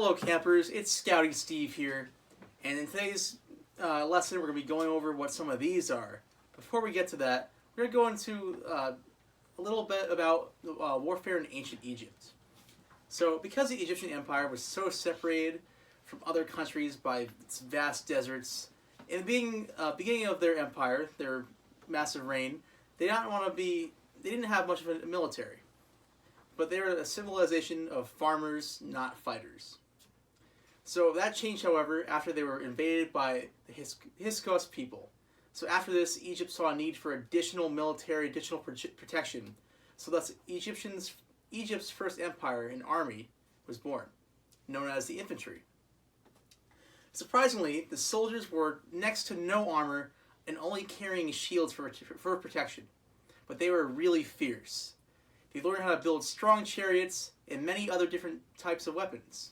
Hello campers, it's Scouty Steve here, and in today's lesson we're going to be going over what some of these are. Before we get to that, we're going to go into a little bit about warfare in ancient Egypt. So because the Egyptian Empire was so separated from other countries by its vast deserts, in the beginning of their empire, their massive reign, they didn't have much of a military. But they were a civilization of farmers, not fighters. So that changed, however, after they were invaded by the Hyksos people. So after this, Egypt saw a need for additional protection. So thus, Egypt's first empire and army was born, known as the infantry. Surprisingly, the soldiers wore next to no armor and only carrying shields for protection. But they were really fierce. They learned how to build strong chariots and many other different types of weapons.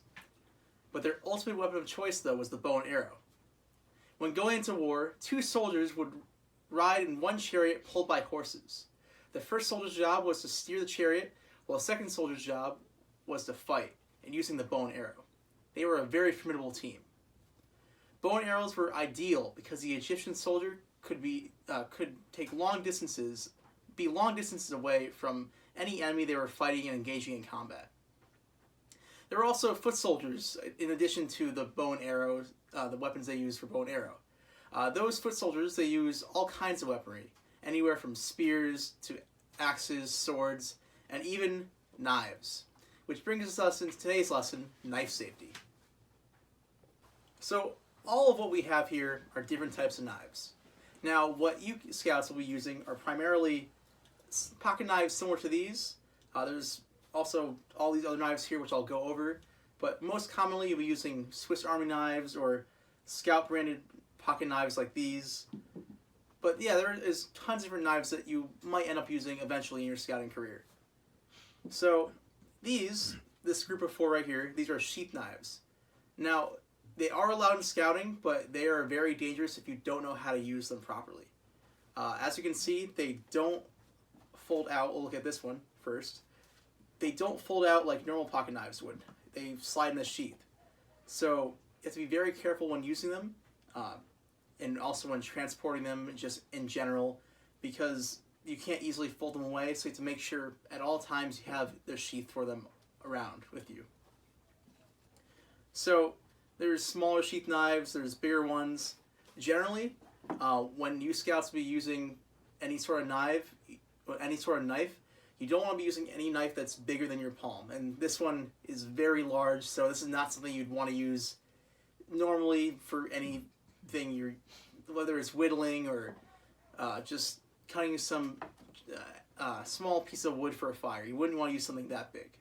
But their ultimate weapon of choice, though, was the bow and arrow. When going into war, two soldiers would ride in one chariot pulled by horses. The first soldier's job was to steer the chariot, while the second soldier's job was to fight, and using the bow and arrow. They were a very formidable team. Bow and arrows were ideal because the Egyptian soldier could take long distances away from any enemy they were fighting and engaging in combat. There were also foot soldiers, in addition to the bow and arrows, the weapons they used for bow and arrow. Those foot soldiers, they use all kinds of weaponry, anywhere from spears to axes, swords, and even knives. Which brings us into today's lesson, knife safety. So, all of what we have here are different types of knives. Now, what you scouts will be using are primarily pocket knives similar to these. There's also all these other knives here which I'll go over, but most commonly you'll be using Swiss Army knives or Scout branded pocket knives like these. But yeah, there is tons of different knives that you might end up using eventually in your scouting career. So this group of four right here, these are sheath knives. Now, they are allowed in scouting, but they are very dangerous if you don't know how to use them properly. As you can see, they don't fold out. We'll look at this one first. They don't fold out like normal pocket knives would. They slide in the sheath. So you have to be very careful when using them, and also when transporting them just in general, because you can't easily fold them away, so you have to make sure at all times you have the sheath for them around with you. So there's smaller sheath knives, there's bigger ones. Generally, when you scouts will be using any sort of knife, you don't want to be using any knife that's bigger than your palm. And this one is very large, so this is not something you'd want to use normally for anything, whether it's whittling or just cutting some small piece of wood for a fire. You wouldn't want to use something that big.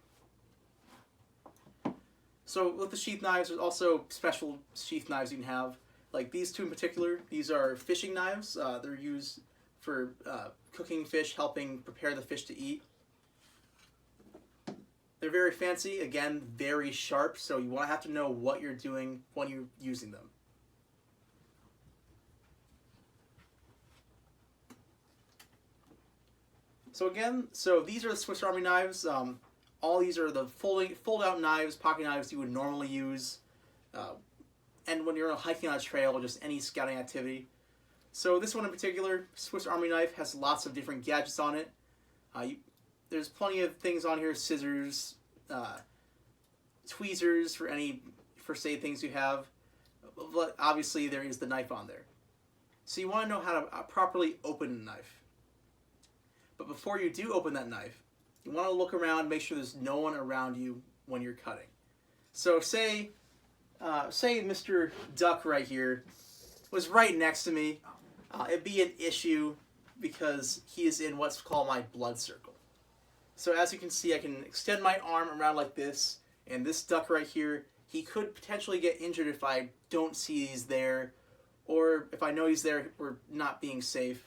So with the sheath knives, there's also special sheath knives you can have. Like these two in particular, these are fishing knives. They're used for cooking fish, helping prepare the fish to eat. They're very fancy, again, very sharp, so you want to have to know what you're doing when you're using them. So these are the Swiss Army knives. All these are the fold-out knives, pocket knives you would normally use, and when you're hiking on a trail or just any scouting activity. So this one in particular, Swiss Army knife, has lots of different gadgets on it. There's plenty of things on here, scissors, tweezers for any first aid things you have, but obviously there is the knife on there. So you want to know how to properly open a knife. But before you do open that knife, you want to look around and make sure there's no one around you when you're cutting. So say Mr. Duck right here was right next to me. It'd be an issue because he is in what's called my blood circle. So as you can see, I can extend my arm around like this, and this duck right here, he could potentially get injured if I don't see he's there, or if I know he's there, we're not being safe.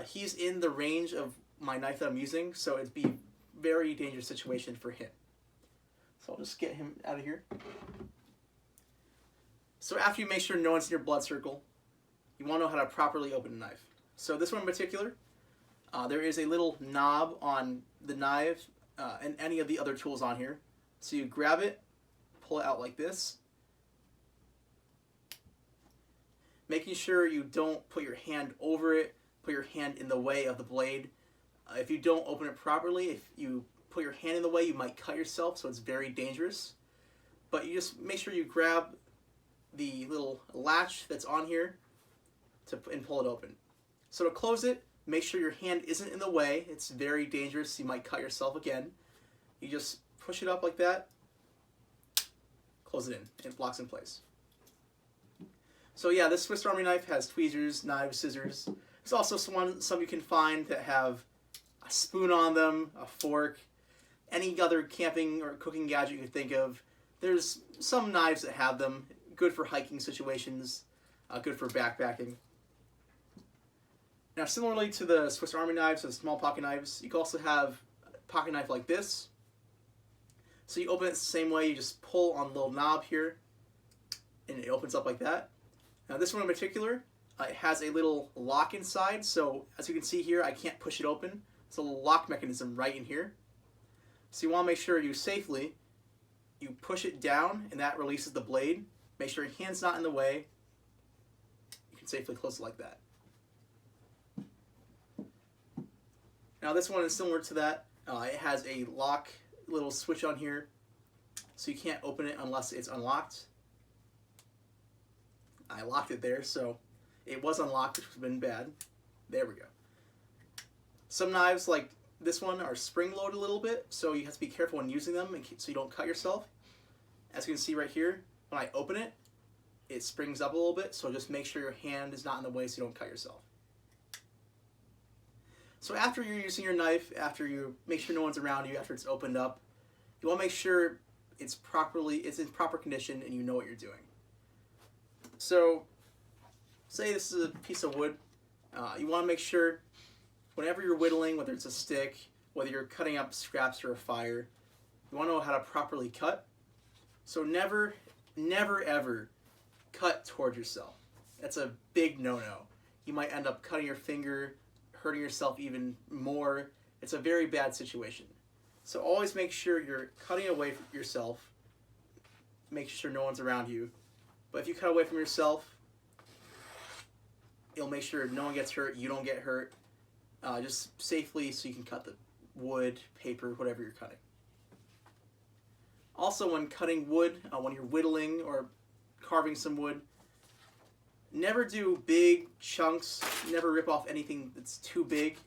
He's in the range of my knife that I'm using, so it'd be a very dangerous situation for him. So I'll just get him out of here. So after you make sure no one's in your blood circle, you want to know how to properly open a knife. So this one in particular, there is a little knob on the knife and any of the other tools on here. So you grab it pull it out like this. Making sure you don't put your hand over it, put your hand in the way of the blade. If you don't open it properly, if you put your hand in the way, you might cut yourself, so it's very dangerous. But you just make sure you grab the little latch that's on here and pull it open. So to close it, make sure your hand isn't in the way. It's very dangerous. You might cut yourself again. You just push it up like that, close it in, and it locks in place. So yeah, this Swiss Army knife has tweezers, knives, scissors. There's also some you can find that have a spoon on them, a fork, any other camping or cooking gadget you can think of. There's some knives that have them, good for hiking situations, good for backpacking. Now, similarly to the Swiss Army knives, the small pocket knives, you can also have a pocket knife like this. So you open it the same way, you just pull on the little knob here, and it opens up like that. Now this one in particular, it has a little lock inside, so as you can see here, I can't push it open. It's a little lock mechanism right in here. So you want to make sure you push it down, and that releases the blade. Make sure your hand's not in the way. You can safely close it like that. Now this one is similar to that. It has a lock little switch on here, so you can't open it unless it's unlocked. I locked it there, so it was unlocked, which would have been bad. There we go. Some knives like this one are spring-loaded a little bit, so you have to be careful when using them so you don't cut yourself. As you can see right here, when I open it, it springs up a little bit, so just make sure your hand is not in the way so you don't cut yourself. So after you're using your knife, after you make sure no one's around you, after it's opened up, you want to make sure it's in proper condition and you know what you're doing. So, say this is a piece of wood. You want to make sure whenever you're whittling, whether it's a stick, whether you're cutting up scraps for a fire, you want to know how to properly cut. So never, never, ever cut towards yourself. That's a big no-no. You might end up cutting your finger, hurting yourself even more. It's a very bad situation. So always make sure you're cutting away from yourself. Make sure no one's around you. But if you cut away from yourself, you'll make sure no one gets hurt, you don't get hurt. Just safely so you can cut the wood, paper, whatever you're cutting. Also, when cutting wood, when you're whittling or carving some wood, never do big chunks. Never rip off anything that's too big.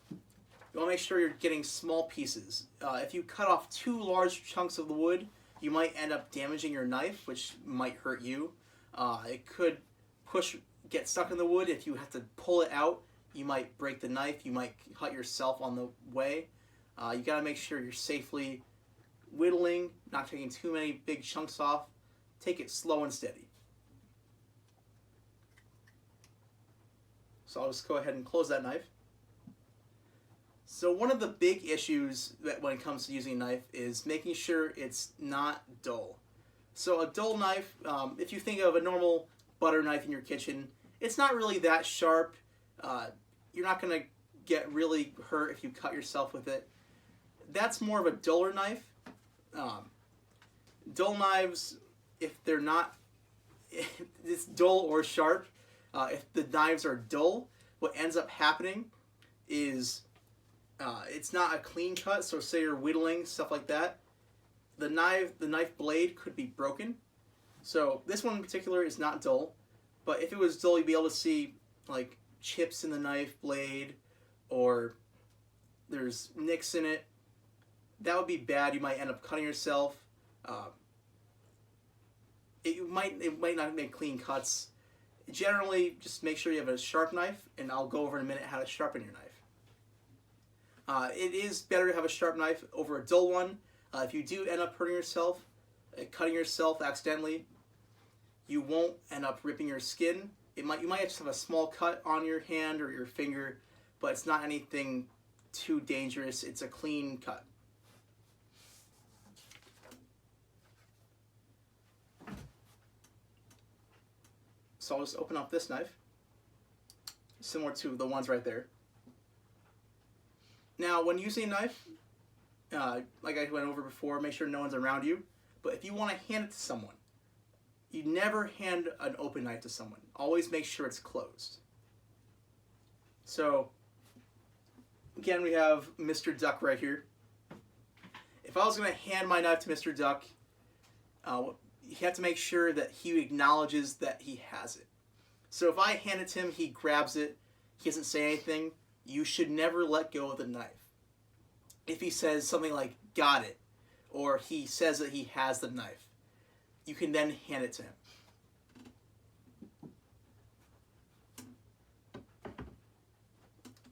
You want to make sure you're getting small pieces. If you cut off too large chunks of the wood, you might end up damaging your knife, which might hurt you. It could get stuck in the wood. If you have to pull it out, you might break the knife. You might cut yourself on the way. You got to make sure you're safely whittling, not taking too many big chunks off. Take it slow and steady. So I'll just go ahead and close that knife. So one of the big issues that when it comes to using a knife is making sure it's not dull. So a dull knife, if you think of a normal butter knife in your kitchen, it's not really that sharp. You're not going to get really hurt if you cut yourself with it. That's more of a duller knife. Dull knives, if they're not, it's dull or sharp. If the knives are dull, what ends up happening is it's not a clean cut. So say you're whittling, stuff like that, the knife blade could be broken. So this one in particular is not dull, but if it was dull, you'd be able to see like chips in the knife blade, or there's nicks in it. That would be bad. You might end up cutting yourself. It might not make clean cuts. Generally, just make sure you have a sharp knife, and I'll go over in a minute how to sharpen your knife. It is better to have a sharp knife over a dull one. If you do end up hurting yourself, cutting yourself accidentally, you won't end up ripping your skin. You might just have a small cut on your hand or your finger, but it's not anything too dangerous. It's a clean cut. So I'll just open up this knife, similar to the ones right there. Now, when using a knife, like I went over before, make sure no one's around you. But if you want to hand it to someone, you never hand an open knife to someone. Always make sure it's closed. So, again, we have Mr. Duck right here. If I was going to hand my knife to Mr. Duck, you have to make sure that he acknowledges that he has it. So if I hand it to him, he grabs it, he doesn't say anything, you should never let go of the knife. If he says something like, got it, or he says that he has the knife, you can then hand it to him.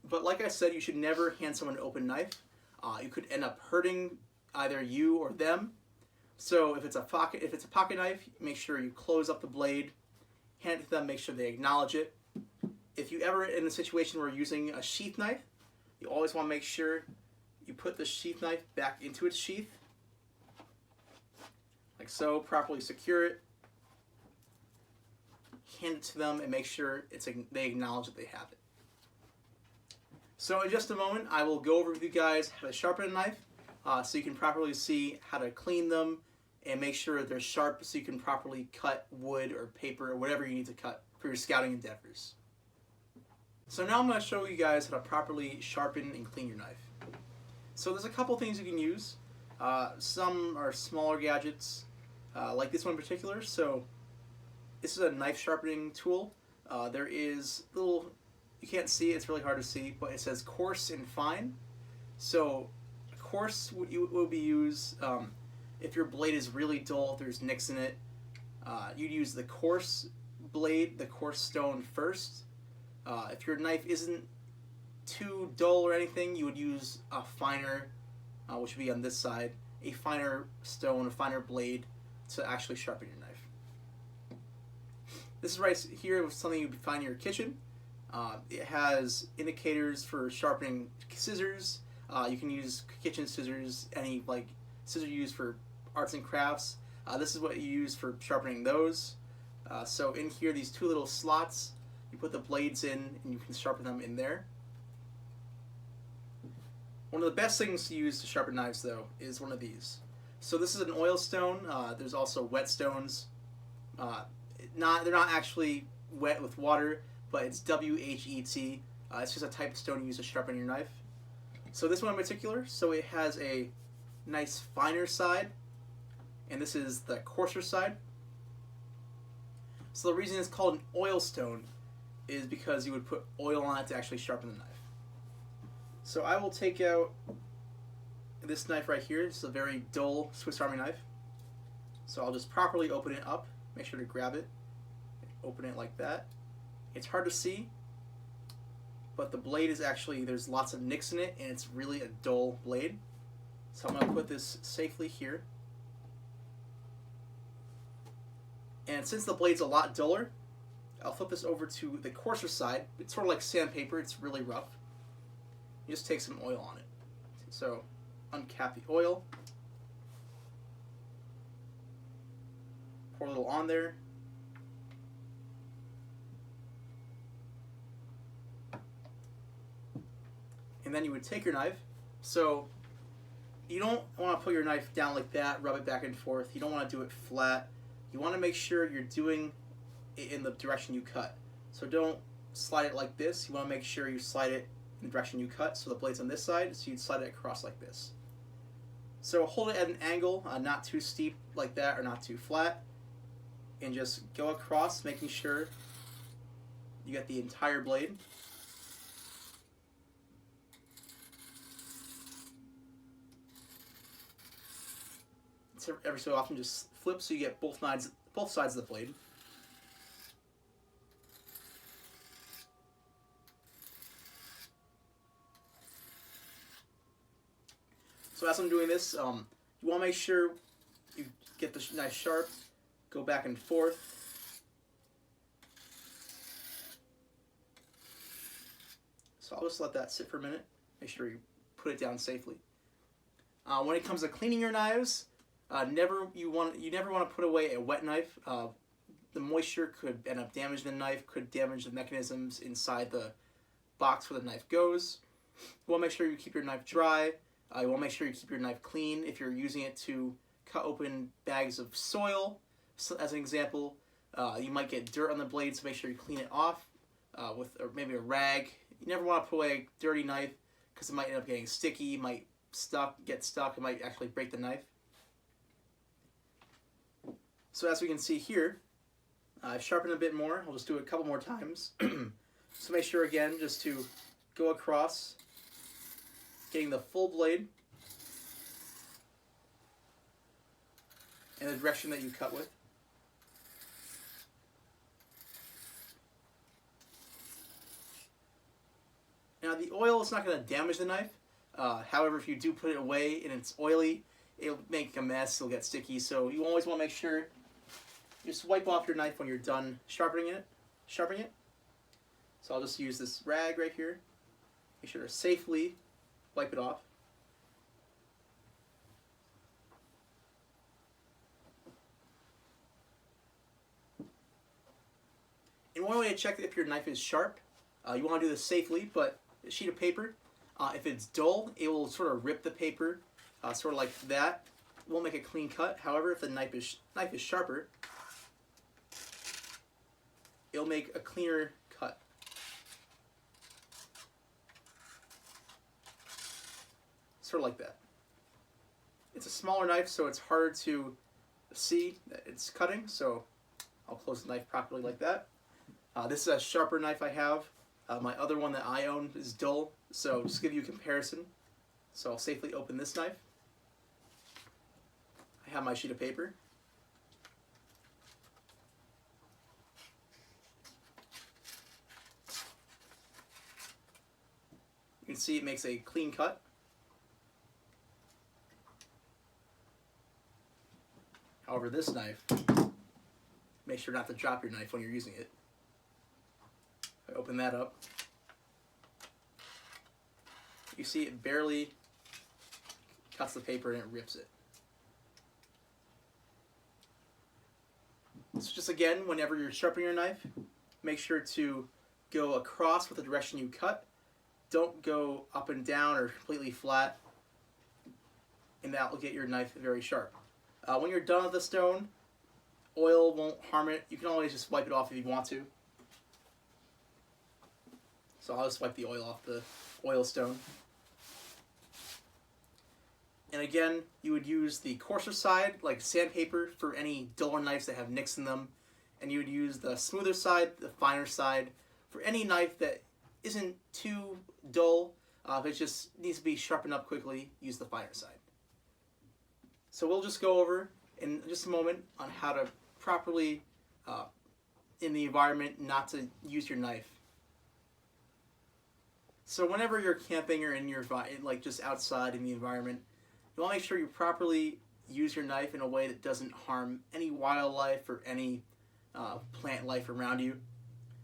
But like I said, you should never hand someone an open knife. You could end up hurting either you or them. So if it's a pocket knife, make sure you close up the blade, hand it to them, make sure they acknowledge it. If you ever in a situation where you're using a sheath knife, you always want to make sure you put the sheath knife back into its sheath, like so, properly secure it, hand it to them, and make sure they acknowledge that they have it. So in just a moment, I will go over with you guys how to sharpen a knife, so you can properly see how to clean them and make sure they're sharp so you can properly cut wood or paper or whatever you need to cut for your scouting endeavors. So now I'm going to show you guys how to properly sharpen and clean your knife. So there's a couple things you can use. Some are smaller gadgets, like this one in particular. So this is a knife sharpening tool. There is little, you can't see it, it's really hard to see, but it says coarse and fine. So coarse will be used if your blade is really dull, if there's nicks in it. You'd use the coarse blade, the coarse stone first. If your knife isn't too dull or anything, you would use a finer, which would be on this side, a finer stone, a finer blade to actually sharpen your knife. This is right here, something you would find in your kitchen. It has indicators for sharpening scissors. You can use kitchen scissors, any like scissors you use for arts and crafts. This is what you use for sharpening those. So in here, these two little slots, you put the blades in and you can sharpen them in there. One of the best things to use to sharpen knives, though, is one of these. So this is an oil stone. There's also whetstones. They're not actually wet with water, but it's WHET. It's just a type of stone you use to sharpen your knife. So this one in particular, so it has a nice finer side, and this is the coarser side. So the reason it's called an oil stone is because you would put oil on it to actually sharpen the knife. So I will take out this knife right here. This is a very dull Swiss Army knife. So I'll just properly open it up. Make sure to grab it. Open it like that. It's hard to see, but the blade is actually, there's lots of nicks in it, and it's really a dull blade. So I'm going to put this safely here. And since the blade's a lot duller, I'll flip this over to the coarser side. It's sort of like sandpaper. It's really rough. You just take some oil on it. So uncap the oil. Pour a little on there. And then you would take your knife. So you don't want to put your knife down like that, rub it back and forth. You don't want to do it flat. You want to make sure you're doing it in the direction you cut. So don't slide it like this. You want to make sure you slide it in the direction you cut. So the blade's on this side, so you'd slide it across like this. So hold it at an angle, not too steep like that or not too flat. And just go across, making sure you get the entire blade. So every so often just flip so you get both sides of the blade. So as I'm doing this, you want to make sure you get the knife sharp, go back and forth. So I'll just let that sit for a minute. Make sure you put it down safely. When it comes to cleaning your knives, you never want to put away a wet knife. The moisture could end up damaging the knife, could damage the mechanisms inside the box where the knife goes. You want to make sure you keep your knife dry. You want to make sure you keep your knife clean. If you're using it to cut open bags of soil, so as an example. You might get dirt on the blade, so make sure you clean it off with maybe a rag. You never want to put away a dirty knife because it might end up getting sticky, might get stuck, it might actually break the knife. So as we can see here, I've sharpened a bit more. I'll just do it a couple more times. So make sure again just to go across, getting the full blade in the direction that you cut with. Now the oil is not going to damage the knife. However, if you do put it away and it's oily, it'll make a mess, it'll get sticky. So you always want to make sure you just wipe off your knife when you're done sharpening it. So I'll just use this rag right here. Make sure to safely wipe it off. And one way to check if your knife is sharp, you want to do this safely, but a sheet of paper, if it's dull, it will sort of rip the paper, sort of like that. It won't make a clean cut. However, if the knife is sharper, it'll make a cleaner cut. Sort of like that. It's a smaller knife, so it's harder to see that it's cutting, so I'll close the knife properly like that. This is a sharper knife I have. My other one that I own is dull, so just to give you a comparison. So I'll safely open this knife. I have my sheet of paper. You can see it makes a clean cut. However, this knife, make sure not to drop your knife when you're using it. I open that up. You see it barely cuts the paper and it rips it. So just again, whenever you're sharpening your knife, make sure to go across with the direction you cut. Don't go up and down or completely flat, and that will get your knife very sharp. When you're done with the stone, oil won't harm it. You can always just wipe it off if you want to. So I'll just wipe the oil off the oil stone. And again, you would use the coarser side, like sandpaper, for any duller knives that have nicks in them. And you would use the smoother side, the finer side, for any knife that isn't too dull. If it just needs to be sharpened up quickly, use the finer side. So we'll just go over in just a moment on how to properly, in the environment, not to use your knife. So whenever you're camping or in your like just outside in the environment, you want to make sure you properly use your knife in a way that doesn't harm any wildlife or any plant life around you.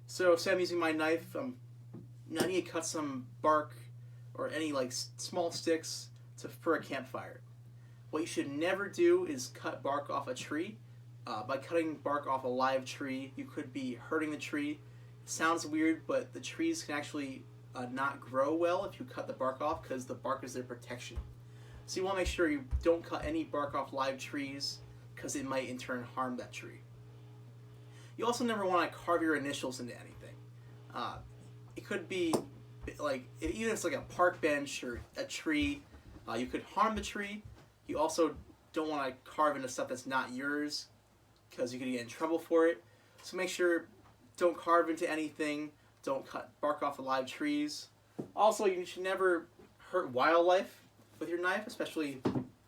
So say I'm using my knife, I need to cut some bark or any like small sticks for a campfire. What you should never do is cut bark off a tree. By cutting bark off a live tree, you could be hurting the tree. It sounds weird, but the trees can actually not grow well if you cut the bark off, because the bark is their protection. So you want to make sure you don't cut any bark off live trees, because it might in turn harm that tree. You also never want to carve your initials into anything. It could be like, even if it's like a park bench or a tree, you could harm the tree. You also don't want to carve into stuff that's not yours, because you could get in trouble for it. So make sure, don't carve into anything. Don't cut bark off the live trees. Also, you should never hurt wildlife with your knife, especially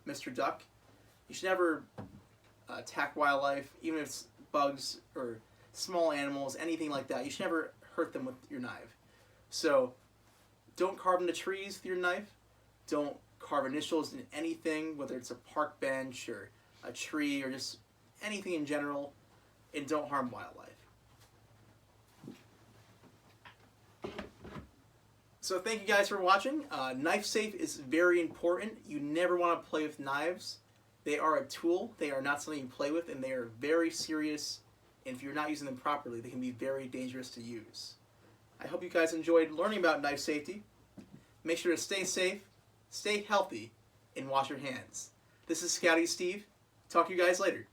Mr. Duck. You should never attack wildlife, even if it's bugs or small animals, anything like that. You should never hurt them with your knife. So don't carve into trees with your knife. Don't carve initials in anything, whether it's a park bench or a tree or just anything in general, and don't harm wildlife. So thank you guys for watching. Knife safe is very important. You never want to play with knives. They are a tool. They are not something you play with, and they are very serious. And if you're not using them properly, they can be very dangerous to use. I hope you guys enjoyed learning about knife safety. Make sure to stay safe, stay healthy, and wash your hands. This is Scouty Steve. Talk to you guys later.